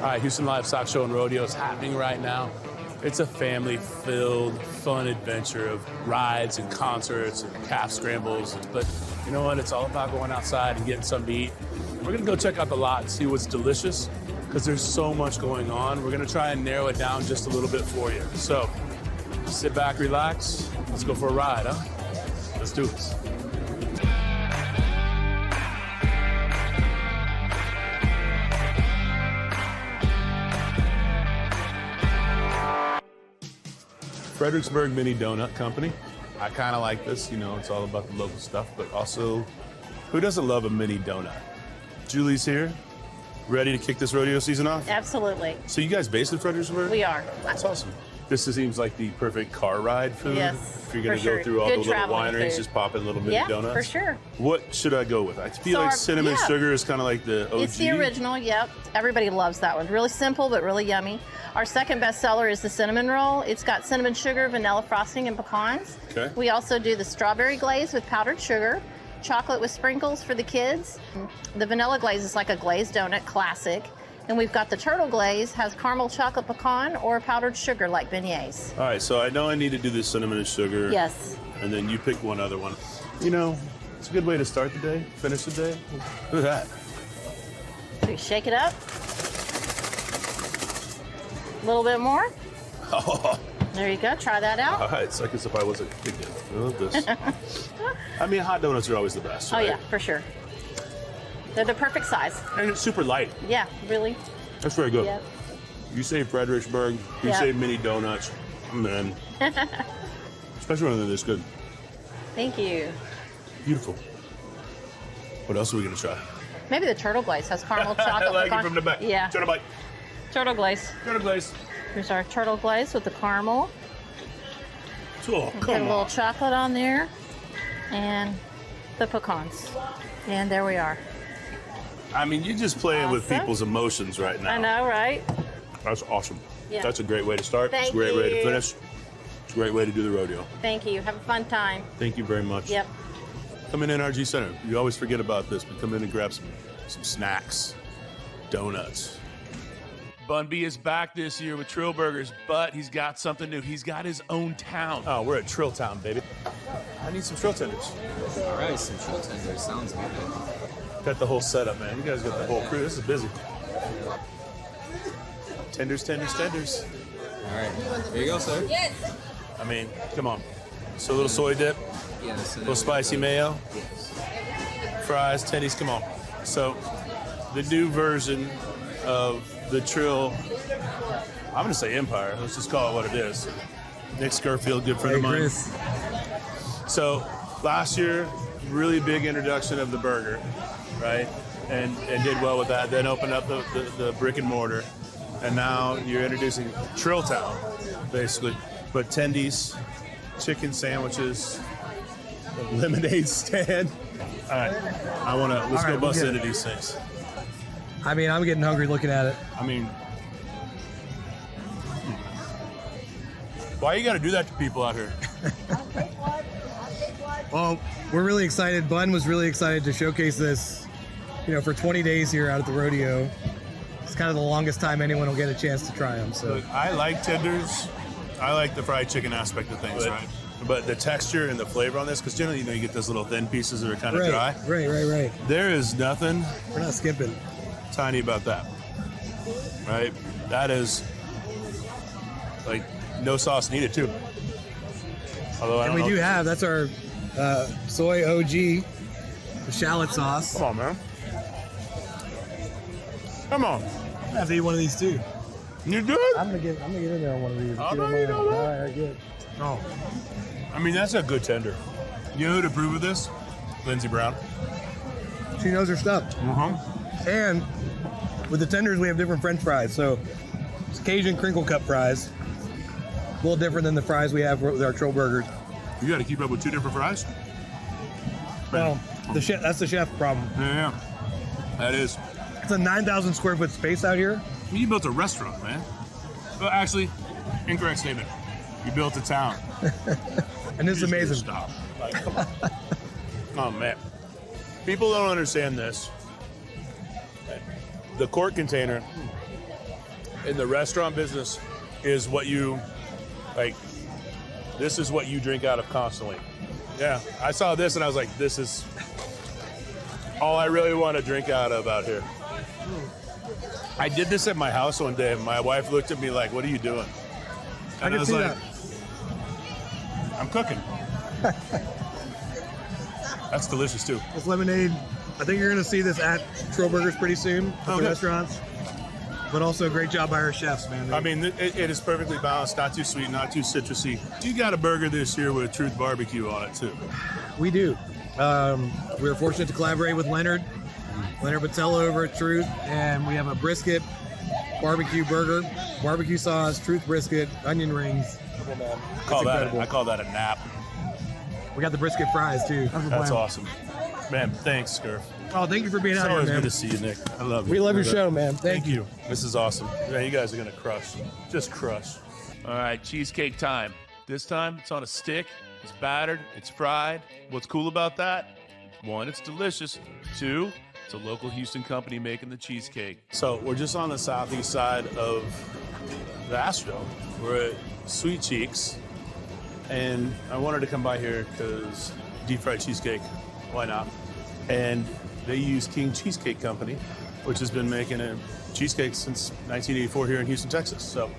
All right, Houston Livestock Show and Rodeo is happening right now. It's a family-filled, fun adventure of rides and concerts and calf scrambles. But you know what? It's all about going outside and getting something to eat. We're gonna go check out the lot and see what's delicious because there's so much going on. We're gonna try and narrow it down just a little bit for you. So sit back, relax. Let's go for a ride, huh? Let's do this. Fredericksburg Mini Donut Company. I kind of like this, you know, it's all about the local stuff, but also, who doesn't love a mini donut? Julie's here, ready to kick this rodeo season off? Absolutely. So you guys based in Fredericksburg? We are. That's awesome. This seems like the perfect car ride food. Yes, if you're going to for go sure. through all Good the little traveling wineries, food. just pop in little mini donuts. Yeah, for sure. What should I go with? I feel So like our- cinnamon yeah. sugar is kind of like the OG. It's the original, yep. Everybody loves that one. Really simple, but really yummy. Our second best seller is the cinnamon roll. It's got cinnamon sugar, vanilla frosting, and pecans. Okay. We also do the strawberry glaze with powdered sugar, chocolate with sprinkles for the kids. The vanilla glaze is like a glazed donut, classic. And we've got the turtle glaze, has caramel chocolate pecan or powdered sugar like beignets. All right, so I know I need to do the cinnamon and sugar. Yes. And then you pick one other one. You know, it's a good way to start the day, finish the day. Look at that. So you shake it up. A little bit more. Oh. There you go. Try that out. All right, so I guess if I wasn't thinking, I love this. I mean, hot donuts are always the best, Oh right? yeah, for sure. They're the perfect size. And it's super light. Yeah, really. That's very good. Yep. You say Fredericksburg, you Yep. say mini donuts, I'm in. Especially when they're this good. Thank you. Beautiful. What else are we gonna try? Maybe the turtle glaze has caramel chocolate. I like pecan. it from the back. Yeah. Turtle bite. Turtle glaze. Turtle glaze. Here's our turtle glaze with the caramel. Oh, Put a come little on. chocolate on there. And the pecans. And there we are. I mean, you're just playing with Awesome. people's emotions right now. I know, right? That's awesome. Yeah. That's a great way to start. It's a Thank great way to you. finish. It's a great way to do the rodeo. Thank you. Have a fun time. Thank you very much. Yep. Come in NRG Center. You always forget about this, but come in and grab some snacks, donuts. Bun B is back this year with Trill Burgers, but he's got something new. He's got his own town. Oh, we're at Trill Town, baby. I need some Trill tenders. All right, some Trill tenders. Sounds good. Got the whole setup, man. You guys got the whole crew. This is busy. Tenders, tenders, tenders. All right, here you go, sir. I mean, come on. So a little soy dip, Yeah, a little spicy mayo, fries, tendies, come on. So the new version of the Trill, I'm gonna say Empire. Let's just call it what it is. Nick Scurfield, good friend of mine. Chris. So last year, really big introduction of the burger, right? And did well with that. Then opened up the brick and mortar. And now you're introducing Trill Town, basically. But tendies, chicken sandwiches, a lemonade stand. All right, let's All go right, bust we'll into get it. these things. I mean, I'm getting hungry looking at it. I mean, why you gotta do that to people out here? Well, we're really excited. Bun was really excited to showcase this, for 20 days here out at the rodeo. It's kind of the longest time anyone will get a chance to try them. So Look, I like tenders. I like the fried chicken aspect of things, right? But the texture and the flavor on this, because generally, you get those little thin pieces that are kind of dry. Right. There is nothing We're not skimping. tiny about that, right? That is like no sauce needed too. Although I And don't we know. do have, that's our soy OG, the shallot sauce. Come on, man. Come on. I have to eat one of these too. You good? I'm gonna get in there on one of these. I know you know that. All right, good. No. I mean, that's a good tender. You know who'd approve of this? Lindsey Brown. She knows her stuff. And with the tenders, we have different French fries. So it's Cajun crinkle cut fries. A little different than the fries we have with our Trill burgers. You got to keep up with two different fries? Well, that's the chef problem. Yeah. That is. It's a 9,000 square foot space out here. You built a restaurant, man. Well, actually, incorrect statement. You built a town. And this is amazing. Stop. Like, come on. Oh, man. People don't understand this. The quart container in the restaurant business is what you, like, this is what you drink out of constantly. Yeah, I saw this and I was like, this is all I really want to drink out of out here. I did this at my house one day and my wife looked at me like, what are you doing? And I was like, I'm cooking. That's delicious too. This lemonade, I think you're going to see this at Trill Burgers pretty soon at the restaurants. But also, great job by our chefs, man. I mean, it is perfectly balanced, not too sweet, not too citrusy. You got a burger this year with Truth Barbecue on it too. We do. We were fortunate to collaborate with Leonard Patello over at Truth, and we have a brisket barbecue burger, barbecue sauce, Truth brisket, onion rings. I call that a nap. We got the brisket fries too. That's awesome. Man, thanks, Scurf. Oh, thank you for being out here, man. It's always good to see you, Nick. I love you. We love your show, man. Thank you. This is awesome. Man, you guys are going to crush. Just crush. All right, cheesecake time. This time, it's on a stick. It's battered. It's fried. What's cool about that? One, it's delicious. Two, it's a local Houston company making the cheesecake. So we're just on the southeast side of the Astrodome. We're at Sweet Cheeks. And I wanted to come by here because deep fried cheesecake. Why not? And they use King Cheesecake Company, which has been making a cheesecake since 1984 here in Houston, Texas. So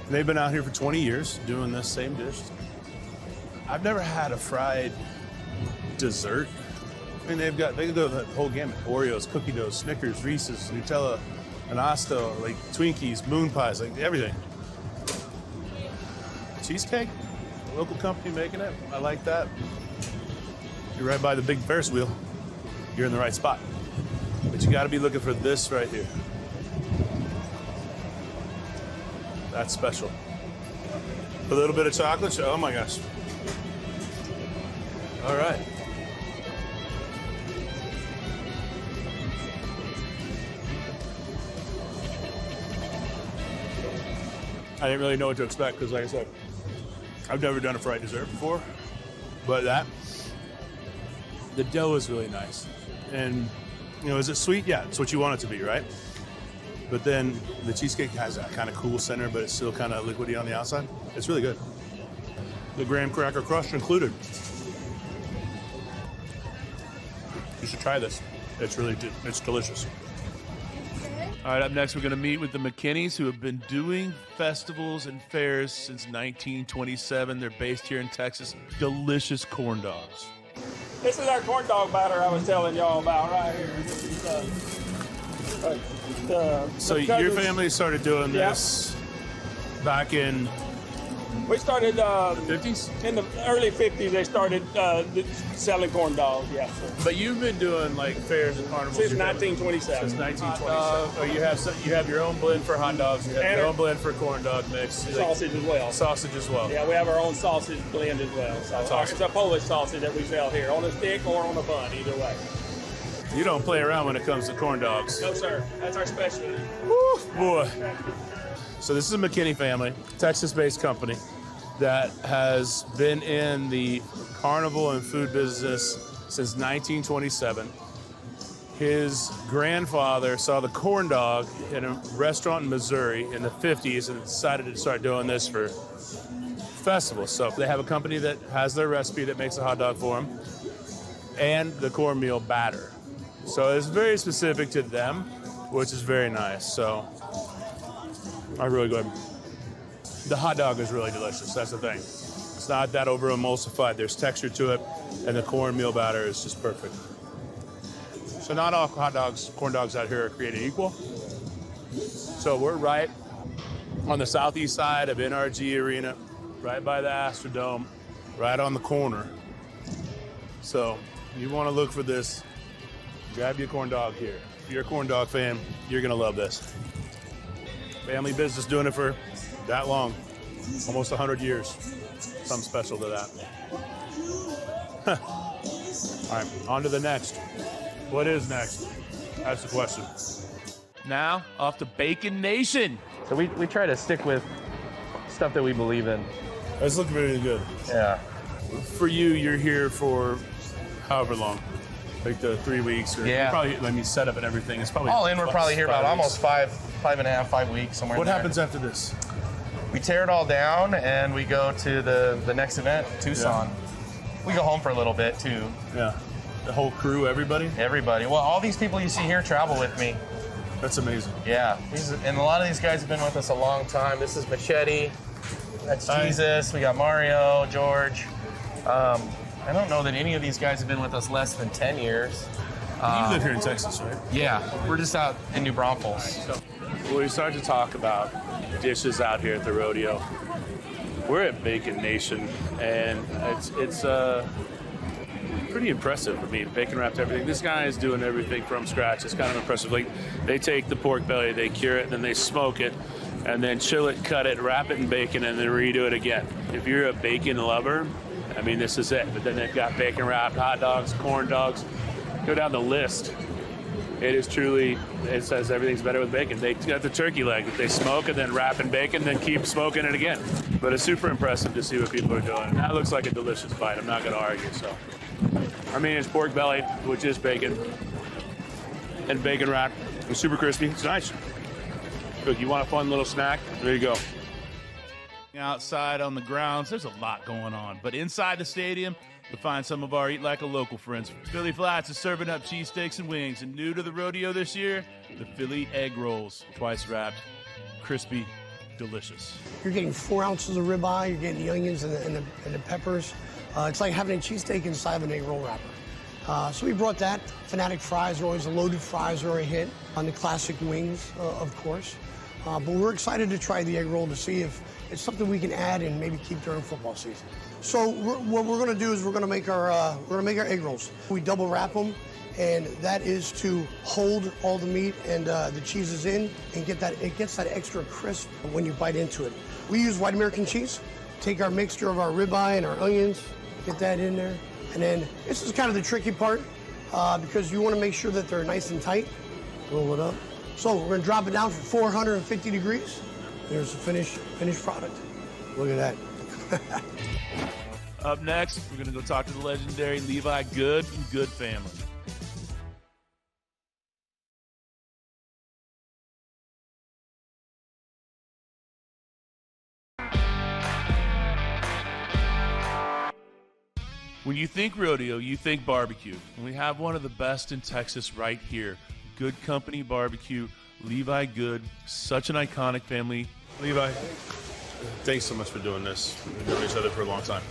they've been out here for 20 years doing this same dish. I've never had a fried dessert. I mean, they can go the whole gamut. Oreos, cookie dough, Snickers, Reese's, Nutella, Anasto, like Twinkies, moon pies, like everything. Cheesecake, a local company making it. I like that. You're right by the big Ferris wheel. You're in the right spot. But you got to be looking for this right here. That's special. A little bit of chocolate. Oh my gosh. All right. I didn't really know what to expect because, like I said, I've never done a fried dessert before. But the dough is really nice. And, you know, is it sweet? Yeah, it's what you want it to be, right? But then the cheesecake has that kind of cool center, but it's still kind of liquidy on the outside. It's really good. The graham cracker crust included. You should try this. It's delicious. All right, up next, we're going to meet with the McKinneys, who have been doing festivals and fairs since 1927. They're based here in Texas. Delicious corn dogs. This is our corn dog batter I was telling y'all about right here. So your family started doing this back in... We started... the 50s? In the early 50s, they started selling corn dogs, yes. But you've been doing like fairs and carnivals Since 1927. Since 1927. Oh, you have your own blend for hot dogs. You have your own blend for corn dog mix. Sausage as well. Sausage as well. Yeah, we have our own sausage blend as well. So That's awesome. It's a Polish sausage that we sell here, on a stick or on a bun, either way. You don't play around when it comes to corn dogs. No, sir. That's our specialty. Woo, boy. So this is a McKinney family, Texas-based company that has been in the carnival and food business since 1927. His grandfather saw the corn dog in a restaurant in Missouri in the 50s and decided to start doing this for festivals. So they have a company that has their recipe that makes a hot dog for them and the cornmeal batter. So it's very specific to them, which is very nice. So I really good. The hot dog is really delicious. That's the thing. It's not that over emulsified. There's texture to it, and the cornmeal batter is just perfect. So not all corn dogs out here are created equal. So we're right on the southeast side of NRG Arena, right by the Astrodome, right on the corner. So you want to look for this, grab your corn dog here. If you're a corn dog fan, you're going to love this. Family business doing it for that long, almost 100 years. Something special to that. All right, on to the next. What is next? That's the question. Now, off to Bacon Nation. So we try to stick with stuff that we believe in. That's looking really good. Yeah. For you, you're here for however long? Like the 3 weeks? Or yeah. Probably, setup and everything. It's probably all in, we're probably here about almost five 5.5, 5 weeks, somewhere What in there. happens after this? We tear it all down and we go to the next event, Tucson. Yeah. We go home for a little bit too. Yeah. The whole crew, everybody? Everybody. Well, all these people you see here travel with me. That's amazing. Yeah. And a lot of these guys have been with us a long time. This is Machete. That's Jesus. We got Mario, George. I don't know that any of these guys have been with us less than 10 years. You live here in Texas, right? Yeah. We're just out in New Braunfels. Well, we started to talk about dishes out here at the rodeo. We're at Bacon Nation, and it's pretty impressive. I mean, bacon wrapped everything. This guy is doing everything from scratch. It's kind of impressive. Like, they take the pork belly, they cure it, then they smoke it, and then chill it, cut it, wrap it in bacon, and then redo it again. If you're a bacon lover, I mean, this is it. But then they've got bacon wrapped hot dogs, corn dogs. Go down the list. It is truly, it says everything's better with bacon. They got the turkey leg that they smoke and then wrap in bacon, then keep smoking it again. But it's super impressive to see what people are doing. That looks like a delicious bite. I'm not going to argue. So, I mean, it's pork belly, which is bacon, and bacon wrap. It's super crispy. It's nice. Look, you want a fun little snack? There you go. Outside on the grounds, there's a lot going on. But inside the stadium, you'll find some of our Eat Like a Local friends. Philly Flats is serving up cheesesteaks and wings. And new to the rodeo this year, the Philly egg rolls. Twice wrapped, crispy, delicious. You're getting 4 ounces of ribeye, you're getting the onions and the peppers. It's like having a cheesesteak inside of an egg roll wrapper. So we brought that. Fanatic fries are always, the loaded fries are a hit. On the classic wings, of course. But we're excited to try the egg roll to see if it's something we can add and maybe keep during football season. So what we're going to do is we're going to make our egg rolls. We double wrap them, and that is to hold all the meat and the cheeses in and get that. It gets that extra crisp when you bite into it. We use white American cheese. Take our mixture of our ribeye and our onions, get that in there, and then this is kind of the tricky part because you want to make sure that they're nice and tight. Roll it up. So we're going to drop it down for 450 degrees. Here's the finished product. Look at that. Up next, we're going to go talk to the legendary Levi Goode from Goode family. When you think rodeo, you think barbecue. And we have one of the best in Texas right here. Goode Company Barbecue, Levi Goode, such an iconic family. Levi, thanks so much for doing this. We've known each other for a long time.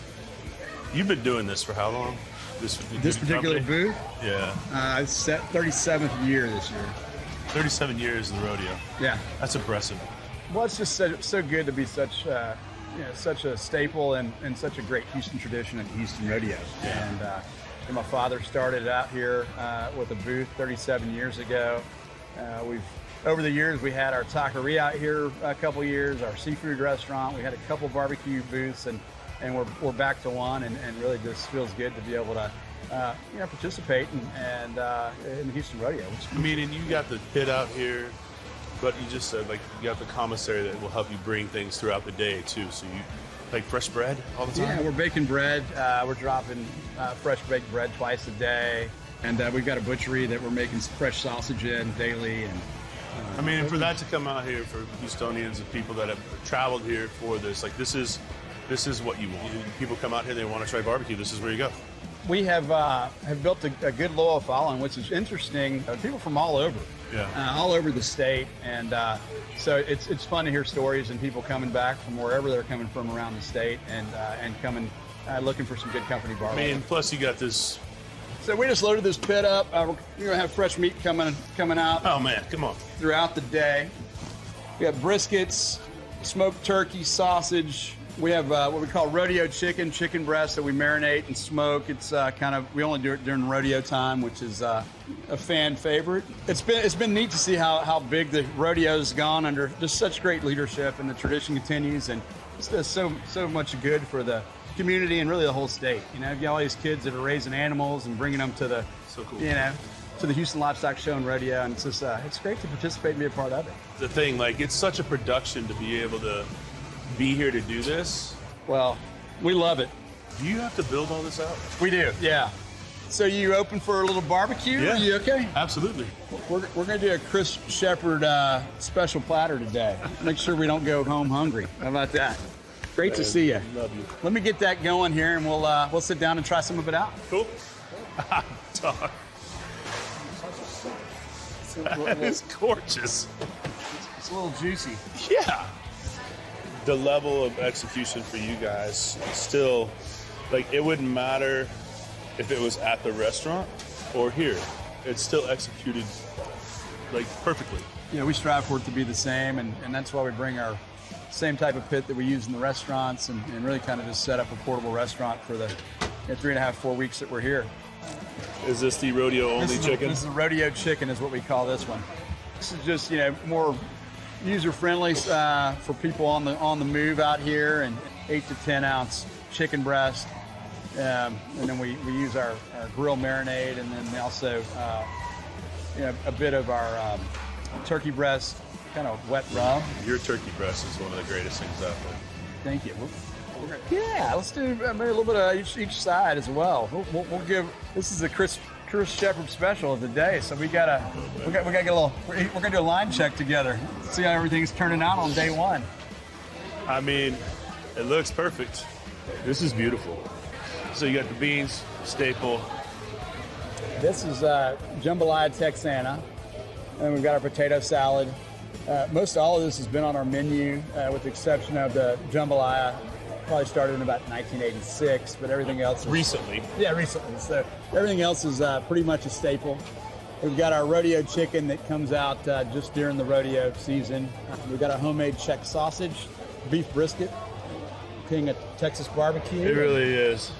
You've been doing this for how long? This particular booth? Yeah. It's 37th year this year. 37 years in the rodeo. Yeah. That's impressive. Well, it's just so good to be such a staple and such a great Houston tradition at Houston Rodeo. Yeah. And my father started out here with a booth 37 years ago. Over the years, we had our taqueria out here a couple years, our seafood restaurant. We had a couple barbecue booths, and we're back to one, and really just feels good to be able to participate in the Houston Rodeo. I mean, and you got the pit out here, but you just said like you got the commissary that will help you bring things throughout the day too. So you like fresh bread all the time? Yeah, we're baking bread. We're dropping fresh baked bread twice a day, and we've got a butchery that we're making fresh sausage in daily. And I mean, for that to come out here for Houstonians and people that have traveled here for this, like this is what you want. People come out here, they want to try barbecue. This is where you go. We have built a good loyal following, which is interesting. People from all over, all over the state, and so it's fun to hear stories and people coming back from wherever they're coming from around the state and coming looking for some good company barbecue. I mean, plus you got this. So we just loaded this pit up. We're gonna have fresh meat coming out. Oh man, come on! Throughout the day, we have briskets, smoked turkey, sausage. We have what we call rodeo chicken breast that we marinate and smoke. It's we only do it during rodeo time, which is a fan favorite. It's been neat to see how big the rodeo's gone under just such great leadership, and the tradition continues, and it's does so much good for the community and really the whole state. You know, you got all these kids that are raising animals and bringing them to the to the Houston Livestock Show and Rodeo, and it's just it's great to participate and be a part of it. The thing, like, it's such a production to be able to be here to do this. Well, we love it. Do you have to build all this out? We do, yeah. So you open for a little barbecue? Yeah. Are you okay? Absolutely. We're going to do a Chris Shepherd special platter today. Make sure we don't go home hungry. How about that? Great to see you. Love you. Let me get that going here, and we'll sit down and try some of it out. Cool. Dog. That is gorgeous. It's a little juicy. Yeah. The level of execution for you guys still, like, it wouldn't matter if it was at the restaurant or here. It's still executed, like, perfectly. Yeah, we strive for it to be the same, and that's why we bring our same type of pit that we use in the restaurants and really kind of just set up a portable restaurant for the 3.5, 4 weeks that we're here. Is this the rodeo only chicken? This is the rodeo chicken is what we call this one. This is just, more user-friendly for people on the move out here, and 8 to 10 ounce chicken breast. And then we use our grill marinade, and then also a bit of our turkey breast, kind of wet rub. Your turkey breast is one of the greatest things out there. Thank you. Yeah, let's do maybe a little bit of each side as well. We'll give. This is a Chris Shepherd special of the day, so we gotta get a little. We're gonna do a line check together. See how everything's turning out on day one. I mean, it looks perfect. This is beautiful. So you got the beans, staple. This is jambalaya Texana, and we've got our potato salad. Most all of this has been on our menu, with the exception of the jambalaya. Probably started in about 1986, but everything else is... Recently. Yeah, recently. So everything else is pretty much a staple. We've got our rodeo chicken that comes out just during the rodeo season. We've got a homemade Czech sausage, beef brisket, king of Texas barbecue. It really is.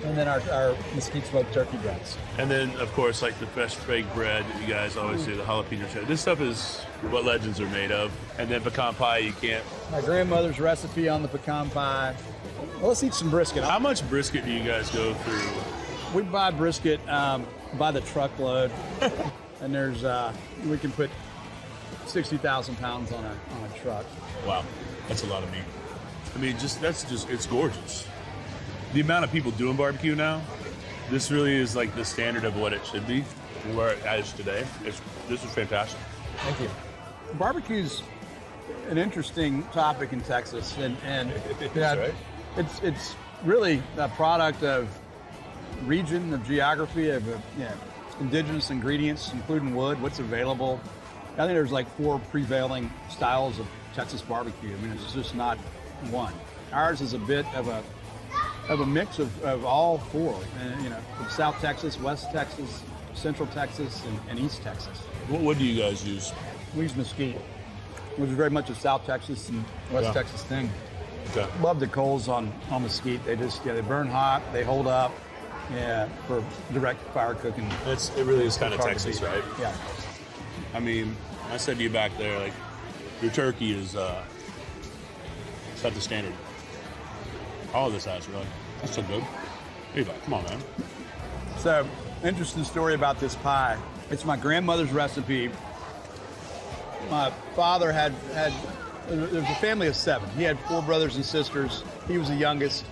And then our mesquite smoked turkey breasts. And then, of course, like the fresh baked bread that you guys always do, the jalapeno cheddar. This stuff is what legends are made of. And then pecan pie, you can't... My grandmother's recipe on the pecan pie. Well, let's eat some brisket. How much brisket do you guys go through? We buy brisket by the truckload. And there's, we can put 60,000 pounds on a truck. Wow, that's a lot of meat. I mean, it's gorgeous. The amount of people doing barbecue now, this really is like the standard of what it should be, where it is today. This is fantastic. Thank you. Barbecue's an interesting topic in Texas, and right. It's really a product of region, of geography, of indigenous ingredients, including wood, what's available. I think there's like 4 prevailing styles of Texas barbecue. I mean, it's just not one. Ours is a bit of a mix of all 4, from South Texas, West Texas, Central Texas, and East Texas. What wood do you guys use? We use mesquite, which is very much a South Texas and West Texas thing. Okay. Love the coals on mesquite. They just they burn hot, they hold up, for direct fire cooking. It really is kind of Texas, right? Yeah. I mean, I said to you back there, like, your turkey is set the standard. All of this has, really. That's so good. Levi, come on, man. So, interesting story about this pie. It's my grandmother's recipe. My father had there was a family of 7. He had 4 brothers and sisters. He was the youngest.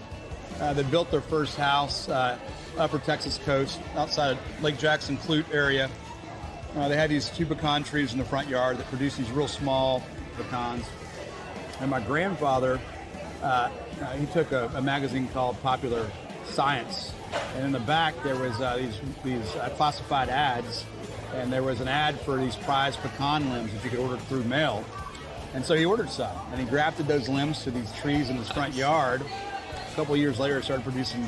They built their first house, upper Texas coast, outside of Lake Jackson, Clute area. They had these 2 pecan trees in the front yard that produced these real small pecans. And my grandfather, he took a magazine called Popular Science, and in the back there was these classified ads, and there was an ad for these prized pecan limbs that you could order through mail. And so he ordered some, and he grafted those limbs to these trees in his front yard. A couple of years later, it started producing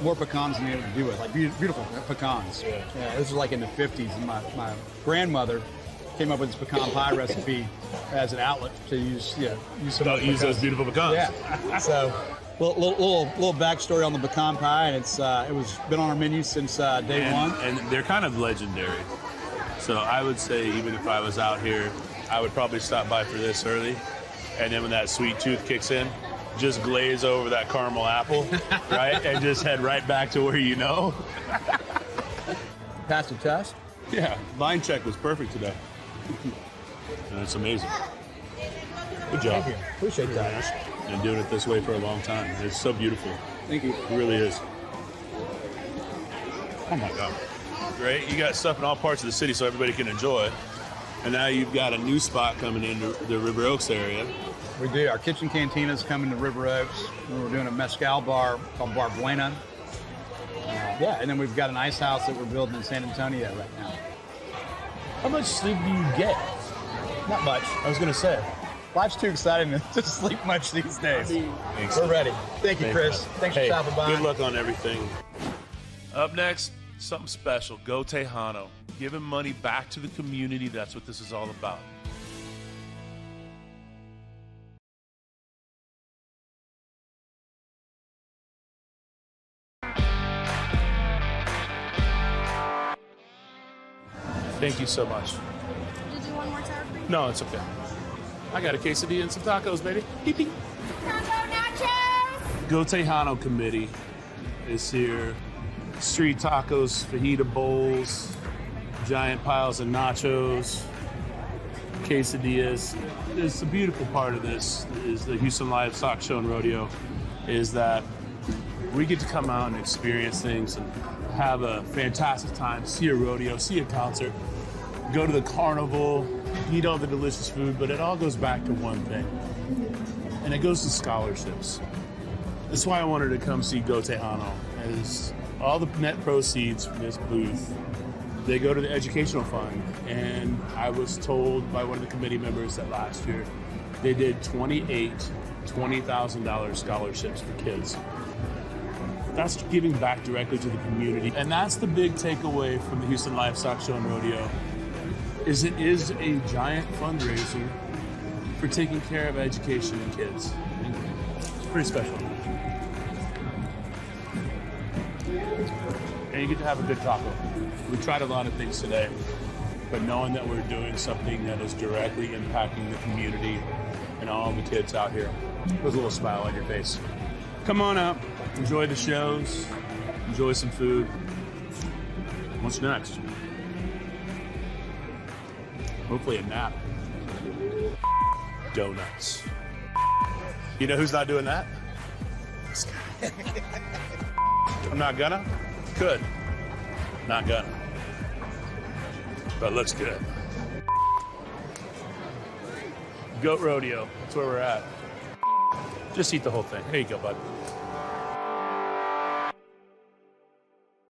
more pecans than he ever do with, like beautiful pecans. Yeah, this was like in the 50s, and my grandmother came up with this pecan pie recipe as an outlet to use use those beautiful pecans. Yeah. So little backstory on the pecan pie, and it was been on our menu since day one. And they're kind of legendary. So I would say even if I was out here, I would probably stop by for this early, and then when that sweet tooth kicks in, just glaze over that caramel apple, right, and just head right back to where you know. Pass the test. Yeah, line check was perfect today. And it's amazing. Good job. Thank you. Appreciate that. And doing it this way for a long time. It's so beautiful. Thank you. It really is. Oh my God. Great. You got stuff in all parts of the city so everybody can enjoy. And now you've got a new spot coming into the River Oaks area. We do. Our kitchen cantina's coming to River Oaks. We're doing a mezcal bar called Bar Buena. Yeah, and then we've got an ice house that we're building in San Antonio right now. How much sleep do you get? Not much. I was going to say. Life's too exciting to sleep much these days. Thanks. We're ready. Thank you, Chris. Thanks for stopping by. Good luck on everything. Up next, something special. Go Tejano. Giving money back to the community. That's what this is all about. Thank you so much. Did you want more sour cream? No, it's okay. I got a quesadilla and some tacos, baby. Hee-hee. Taco nachos! Go Tejano committee is here. Street tacos, fajita bowls, giant piles of nachos, quesadillas. It's the beautiful part of this is the Houston Livestock Show and Rodeo is that we get to come out and experience things and have a fantastic time, see a rodeo, see a concert, go to the carnival, eat all the delicious food, but it all goes back to one thing, and it goes to scholarships. That's why I wanted to come see Go Tejano, is all the net proceeds from this booth, they go to the educational fund, and I was told by one of the committee members that last year they did 28 $20,000 scholarships for kids. That's giving back directly to the community. And that's the big takeaway from the Houston Livestock Show and Rodeo, is it is a giant fundraiser for taking care of education and kids. It's pretty special. And you get to have a good taco. We tried a lot of things today, but knowing that we're doing something that is directly impacting the community and all the kids out here, there's a little smile on your face. Come on out. Enjoy the shows, enjoy some food. What's next? Hopefully a nap. Donuts. You know who's not doing that? This guy. I'm not gonna? Could. Not gonna. But looks good. Goat Rodeo, that's where we're at. Just eat the whole thing. Here you go, bud.